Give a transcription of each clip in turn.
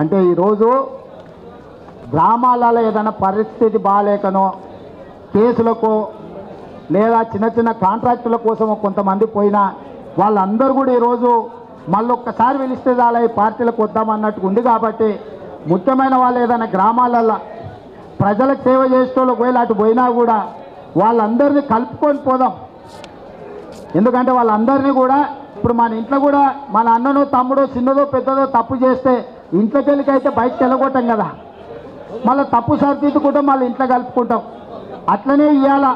అంటే ఈరోజు గ్రామాలలో ఏదైనా పరిస్థితి బాగాలేకనో కేసులకు లేదా చిన్న చిన్న కాంట్రాక్టుల కోసం కొంతమంది పోయినా వాళ్ళందరూ కూడా ఈరోజు మళ్ళీ ఒక్కసారి పిలిస్తే చాలా ఈ పార్టీలకు వద్దామన్నట్టు ఉంది. కాబట్టి ముఖ్యమైన వాళ్ళు ఏదైనా గ్రామాలల్లో ప్రజలకు సేవ చేసేటోళ్ళు ఒకవేళ అటు పోయినా కూడా వాళ్ళందరినీ కలుపుకొని పోదాం. ఎందుకంటే వాళ్ళందరినీ కూడా ఇప్పుడు మన ఇంట్లో కూడా మన అన్ననో తమ్ముడో చిన్నదో పెద్దదో తప్పు చేస్తే ఇంట్లోకి వెళ్ళికైతే బయటకు వెళ్ళగొట్టాం కదా, మళ్ళీ తప్పు సరిదిద్దుకుంటాం, మళ్ళీ ఇంట్లో కలుపుకుంటాం. అట్లనే ఇవాళ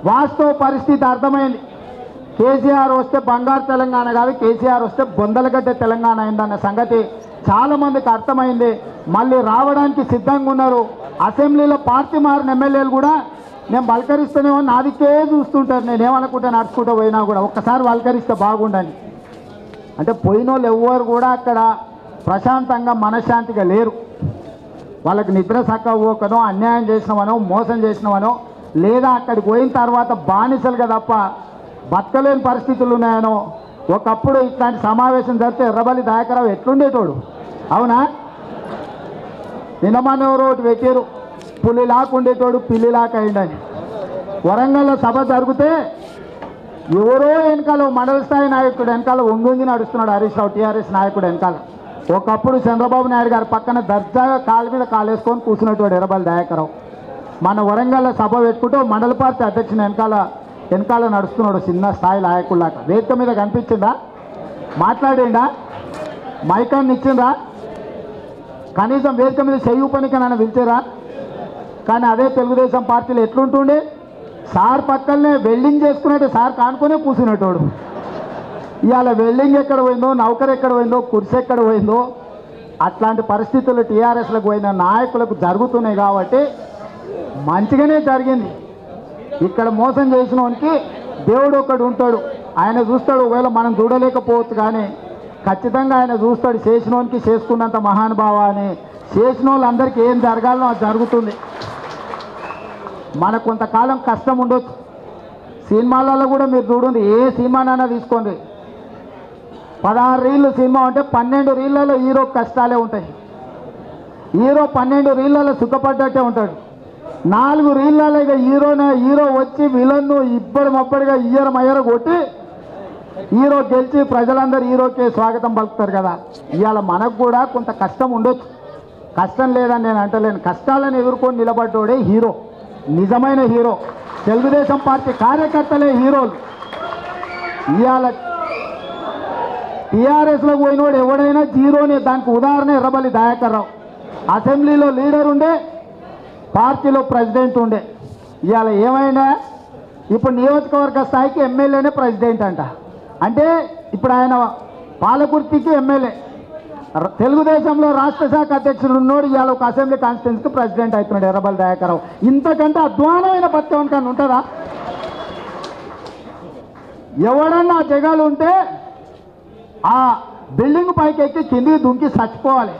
వాస్తవ పరిస్థితి అర్థమైంది. కేసీఆర్ వస్తే బంగారు తెలంగాణ కాదు, కేసీఆర్ వస్తే బొందలగడ్డ తెలంగాణ అయిందన్న సంగతి చాలామందికి అర్థమైంది. మళ్ళీ రావడానికి సిద్ధంగా ఉన్నారు. అసెంబ్లీలో పార్టీ మారిన ఎమ్మెల్యేలు కూడా నేను పలకరిస్తేనేమో నాదికే చూస్తుంటారు. నేనేమనుకుంటా నడుచుకుంటూ పోయినా కూడా ఒక్కసారి పలకరిస్తే బాగుండని. అంటే పోయిన వాళ్ళు ఎవ్వరు కూడా అక్కడ ప్రశాంతంగా మనశ్శాంతిగా లేరు. వాళ్ళకి నిద్ర సక్కవోకనో అన్యాయం చేసినవనో మోసం చేసినవనో లేదా అక్కడికి పోయిన తర్వాత బానిసలుగా తప్ప బతకలేని పరిస్థితులు ఉన్నాయనో. ఒకప్పుడు ఇట్లాంటి సమావేశం జరిగితే ఎర్రబల్లి దయాకరావు ఎట్లుండేటోడు, అవునా? నిన్నమనెవరో ఒకటి పెట్టారు, పులిలాకు ఉండేటోడు పిల్లిలాక అయిందని. వరంగల్లో సభ జరిగితే ఎవరో వెనకాల మండల స్థాయి నాయకుడు వెనకాల ఒంగుంగి నడుస్తున్నాడు హరీష్ రావు, టీఆర్ఎస్ నాయకుడు వెనకాల. ఒకప్పుడు చంద్రబాబు నాయుడు గారి పక్కన దర్జాగా కాలు మీద కాలేసుకొని కూర్చున్నట్టు ఎర్రబల్లి దయాకరావు. మన వరంగల్లో సభ పెట్టుకుంటే మండల పార్టీ అధ్యక్షుని వెనకాల నడుస్తున్నాడు చిన్న స్థాయి నాయకుల్లాగా. వేదిక మీద కనిపించిందా? మాట్లాడిండా? మైకాన్ని ఇచ్చిందా? కనీసం వేదిక మీద చెయ్యి పనికి నన్ను పిలిచారా? కానీ అదే తెలుగుదేశం పార్టీలో ఎట్లుంటుండే, సార్ పక్కనే వెల్డింగ్ చేసుకున్నట్టు సార్ కానుకొనే కూర్చునేటోడు. ఇవాళ వెల్డింగ్ ఎక్కడ పోయిందో, నౌకరు ఎక్కడ పోయిందో, కుర్చీ ఎక్కడ పోయిందో అట్లాంటి పరిస్థితులు టీఆర్ఎస్లకు పోయిన నాయకులకు జరుగుతున్నాయి. కాబట్టి మంచిగానే జరిగింది. ఇక్కడ మోసం చేసిన వానికి దేవుడు ఒకడు ఉంటాడు, ఆయన చూస్తాడు. ఒకవేళ మనం చూడలేకపోవచ్చు కానీ ఖచ్చితంగా ఆయన చూస్తాడు. చేసిన వానికి చేసుకున్నంత మహానుభావ అని. చేసిన వాళ్ళందరికీ ఏం జరగాలో అది జరుగుతుంది. మనకు కొంతకాలం కష్టం ఉండొచ్చు. సినిమాలలో కూడా మీరు చూడండి, ఏ సినిమానైనా తీసుకోండి, 16 రీళ్ళు సినిమా అంటే 12 రీళ్లలో హీరో కష్టాలే ఉంటాయి. హీరో 12 రీళ్లలో సుఖపడ్డట్టే ఉంటాడు. 4 రీళ్లలో ఇక హీరో వచ్చి విలన్ను ఇబ్బడిమబ్బడిగా ఇయ్యర కొట్టి హీరో గెలిచి ప్రజలందరూ హీరోకే స్వాగతం పలుకుతారు కదా. ఇవాళ మనకు కూడా కొంత కష్టం ఉండొచ్చు. కష్టం లేదని నేను అంటలేను. కష్టాలను ఎదుర్కొని నిలబడ్డోడే హీరో, నిజమైన హీరో. తెలుగుదేశం పార్టీ కార్యకర్తలే హీరోలు. ఇవాళ టీఆర్ఎస్లో పోయినోడు ఎవడైనా జీరోనే. దానికి ఉదాహరణ ఎర్రబల్లి దయాకర్రావు. అసెంబ్లీలో లీడర్ ఉండే, పార్టీలో ప్రెసిడెంట్ ఉండే. ఇవాళ ఏమైనా ఇప్పుడు నియోజకవర్గ స్థాయికి ఎమ్మెల్యేనే ప్రెసిడెంట్ అంట. అంటే ఇప్పుడు ఆయన పాలకుర్తికి ఎమ్మెల్యే. తెలుగుదేశంలో రాష్ట్ర శాఖ అధ్యక్షుడు ఉన్నోడు ఇవాళ ఒక అసెంబ్లీ కాన్స్టిట్యున్సీకి ప్రెసిడెంట్ అవుతున్నాడు ఎర్రబల్లి దయాకర్రావు. ఇంతకంటే అధ్వానమైన బతికేవనికన్నా ఉంటుందా? ఎవడన్నా జగాలు ఉంటే ఆ బిల్డింగ్ పైకి ఎక్కి కిందికి దుంకి చచ్చిపోవాలి.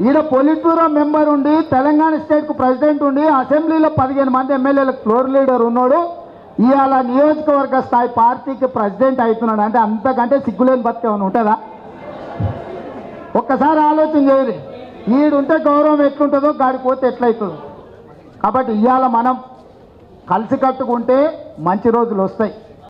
ఈడ పొలిట్ బ్యూరో మెంబర్ ఉండి, తెలంగాణ స్టేట్కు ప్రెసిడెంట్ ఉండి, అసెంబ్లీలో 15 మంది ఎమ్మెల్యేలకు ఫ్లోర్ లీడర్ ఉన్నాడు. ఇవాళ నియోజకవర్గ స్థాయి పార్టీకి ప్రెసిడెంట్ అవుతున్నాడు. అంటే అంతకంటే సిగ్గులేని బతికేమని ఉంటుందా? ఒక్కసారి ఆలోచన చేయరు. ఈడుంటే గౌరవం ఎట్లుంటుందో, గాడిపోతే ఎట్లయితుందో. కాబట్టి ఇవాళ మనం కలిసి కట్టుకుంటే మంచి రోజులు వస్తాయి.